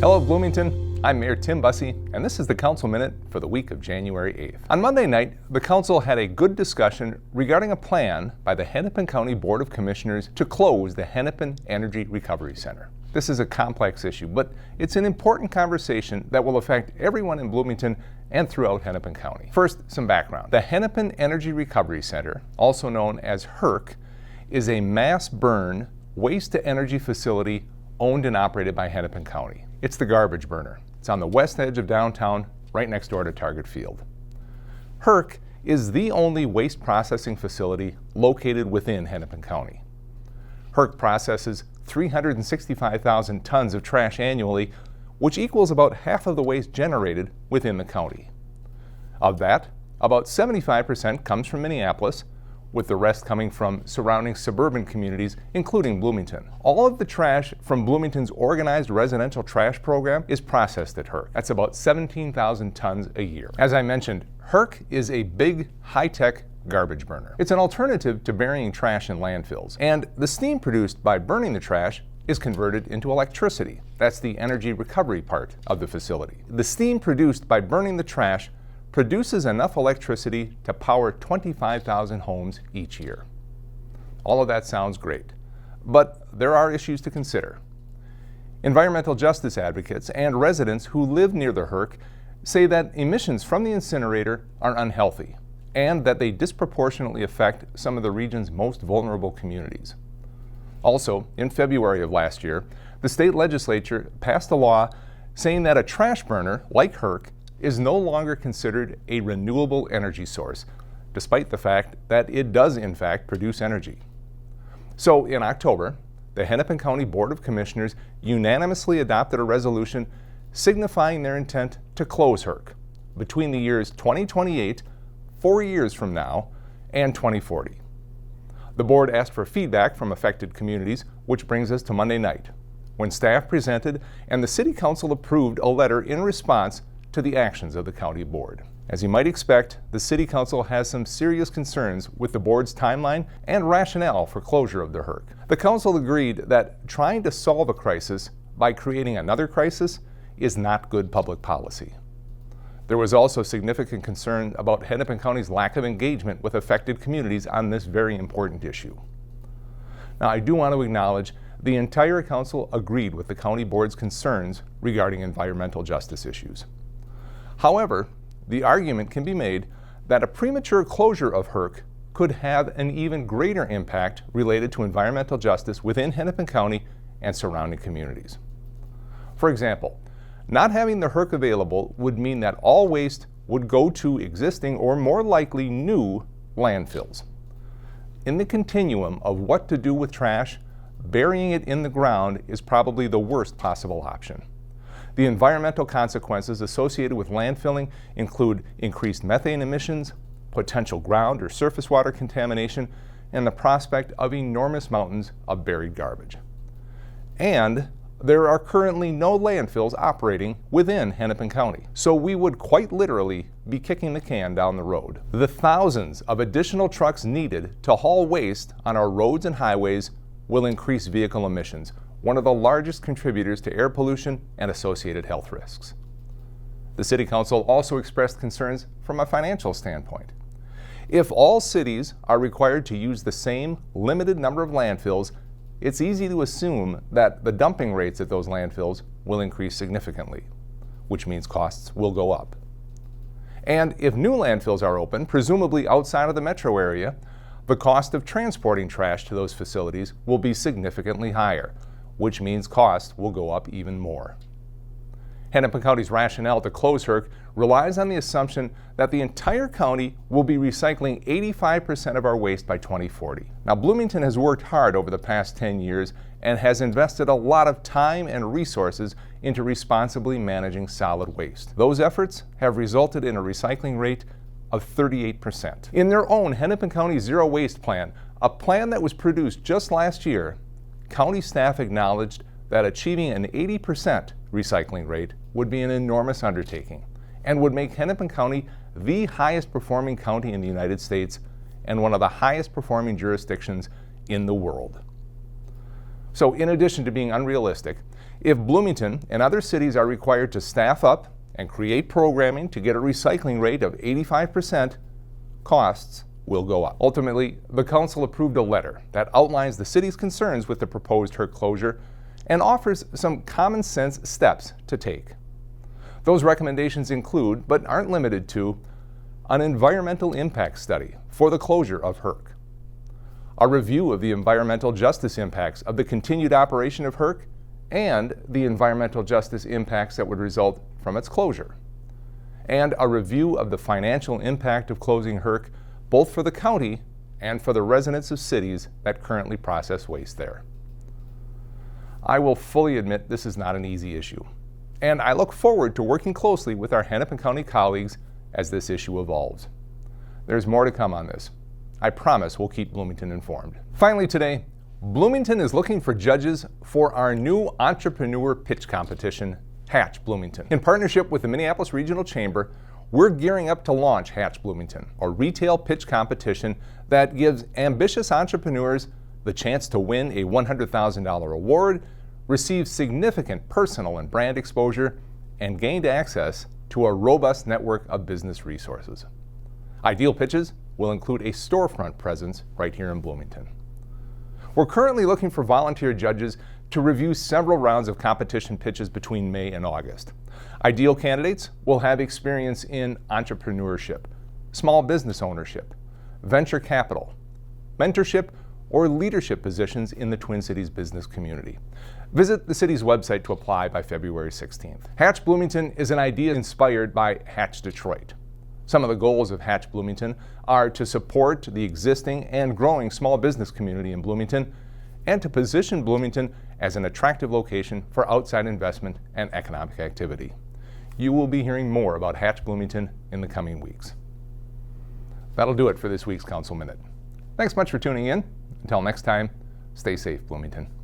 Hello Bloomington, I'm Mayor Tim Busse, and this is the Council Minute for the week of January 8th. On Monday night, the Council had a good discussion regarding a plan by the Hennepin County Board of Commissioners to close the Hennepin Energy Recovery Center. This is a complex issue, but it's an important conversation that will affect everyone in Bloomington and throughout Hennepin County. First, some background. The Hennepin Energy Recovery Center, also known as HERC, is a mass burn waste-to-energy facility owned and operated by Hennepin County. It's the garbage burner. It's on the west edge of downtown, right next door to Target Field. HERC is the only waste processing facility located within Hennepin County. HERC processes 365,000 tons of trash annually, which equals about half of the waste generated within the county. Of that, about 75% comes from Minneapolis, with the rest coming from surrounding suburban communities, including Bloomington. All of the trash from Bloomington's organized residential trash program is processed at HERC. That's about 17,000 tons a year. As I mentioned, HERC is a big, high-tech garbage burner. It's an alternative to burying trash in landfills, and the steam produced by burning the trash is converted into electricity. That's the energy recovery part of the facility. The steam produced by burning the trash produces enough electricity to power 25,000 homes each year. All of that sounds great, but there are issues to consider. Environmental justice advocates and residents who live near the HERC say that emissions from the incinerator are unhealthy and that they disproportionately affect some of the region's most vulnerable communities. Also, in February of last year, the state legislature passed a law saying that a trash burner like HERC is no longer considered a renewable energy source, despite the fact that it does in fact produce energy. So in October, the Hennepin County Board of Commissioners unanimously adopted a resolution signifying their intent to close HERC between the years 2028, 4 years from now, and 2040. The board asked for feedback from affected communities, which brings us to Monday night, when staff presented and the City Council approved a letter in response to the actions of the county board. As you might expect, the City Council has some serious concerns with the board's timeline and rationale for closure of the HERC. The council agreed that trying to solve a crisis by creating another crisis is not good public policy. There was also significant concern about Hennepin County's lack of engagement with affected communities on this very important issue. Now, I do want to acknowledge the entire council agreed with the county board's concerns regarding environmental justice issues. However, the argument can be made that a premature closure of HERC could have an even greater impact related to environmental justice within Hennepin County and surrounding communities. For example, not having the HERC available would mean that all waste would go to existing or more likely new landfills. In the continuum of what to do with trash, burying it in the ground is probably the worst possible option. The environmental consequences associated with landfilling include increased methane emissions, potential ground or surface water contamination, and the prospect of enormous mountains of buried garbage. And there are currently no landfills operating within Hennepin County, so we would quite literally be kicking the can down the road. The thousands of additional trucks needed to haul waste on our roads and highways will increase vehicle emissions, one of the largest contributors to air pollution and associated health risks. The City Council also expressed concerns from a financial standpoint. If all cities are required to use the same limited number of landfills, it's easy to assume that the dumping rates at those landfills will increase significantly, which means costs will go up. And if new landfills are open, presumably outside of the metro area, the cost of transporting trash to those facilities will be significantly higher, which means costs will go up even more. Hennepin County's rationale to close HERC relies on the assumption that the entire county will be recycling 85% of our waste by 2040. Now, Bloomington has worked hard over the past 10 years and has invested a lot of time and resources into responsibly managing solid waste. Those efforts have resulted in a recycling rate of 38%. In their own Hennepin County Zero Waste Plan, a plan that was produced just last year, county staff acknowledged that achieving an 80% recycling rate would be an enormous undertaking and would make Hennepin County the highest performing county in the United States and one of the highest performing jurisdictions in the world. So in addition to being unrealistic, If Bloomington and other cities are required to staff up and create programming to get a recycling rate of 85%, costs will go up. Ultimately, the council approved a letter that outlines the city's concerns with the proposed HERC closure and offers some common sense steps to take. Those recommendations include, but aren't limited to, an environmental impact study for the closure of HERC, a review of the environmental justice impacts of the continued operation of HERC and the environmental justice impacts that would result from its closure, and a review of the financial impact of closing HERC both for the county and for the residents of cities that currently process waste there. I will fully admit this is not an easy issue, and I look forward to working closely with our Hennepin County colleagues as this issue evolves. There's more to come on this. I promise we'll keep Bloomington informed. Finally today, Bloomington is looking for judges for our new entrepreneur pitch competition, Hatch Bloomington. In partnership with the Minneapolis Regional Chamber, we're gearing up to launch Hatch Bloomington, a retail pitch competition that gives ambitious entrepreneurs the chance to win a $100,000 award, receive significant personal and brand exposure, and gain access to a robust network of business resources. Ideal pitches will include a storefront presence right here in Bloomington. We're currently looking for volunteer judges to review several rounds of competition pitches between May and August. Ideal candidates will have experience in entrepreneurship, small business ownership, venture capital, mentorship, or leadership positions in the Twin Cities business community. Visit the city's website to apply by February 16th. Hatch Bloomington is an idea inspired by Hatch Detroit. Some of the goals of Hatch Bloomington are to support the existing and growing small business community in Bloomington and to position Bloomington as an attractive location for outside investment and economic activity. You will be hearing more about Hatch Bloomington in the coming weeks. That'll do it for this week's Council Minute. Thanks much for tuning in. Until next time, stay safe, Bloomington.